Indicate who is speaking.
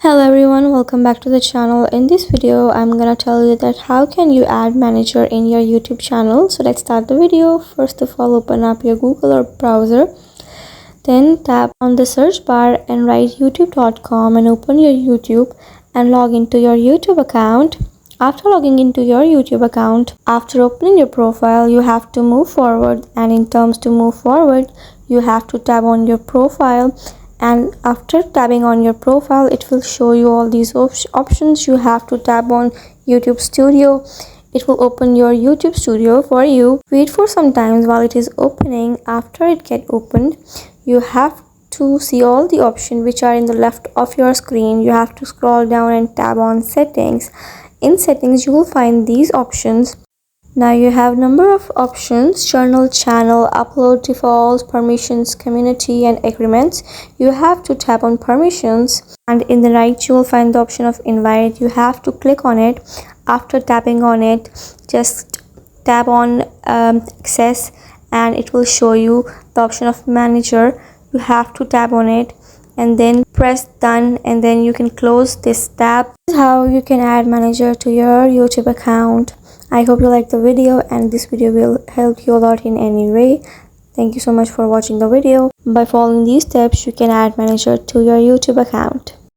Speaker 1: Hello everyone, welcome back to the channel. In this video I'm gonna tell you that how can you add manager in your YouTube channel. So let's start the video. First of all, open up your Google or browser, then tap on the search bar and write youtube.com and open your YouTube and log into your YouTube account. After logging into your YouTube account, after opening your profile, you have to move forward, and in terms to move forward you have to tap on your profile, and after tapping on your profile it will show you all these options. You have to tap on YouTube Studio. It will open your YouTube Studio for you. Wait for some time while it is opening. After it get opened, you have to see all the options which are in the left of your screen. You have to scroll down and tap on settings. In settings you will find these options. Now you have number of options: journal, channel, upload, defaults, permissions, community, and agreements. You have to tap on permissions, and in the right you will find the option of invite. You have to click on it. After tapping on it, just tap on access and it will show you the option of manager. You have to tap on it and then press done, and then you can close this tab. This is how you can add manager to your YouTube account. I hope you like the video and this video will help you a lot in any way. Thank you so much for watching the video. By following these steps you can add manager to your YouTube account.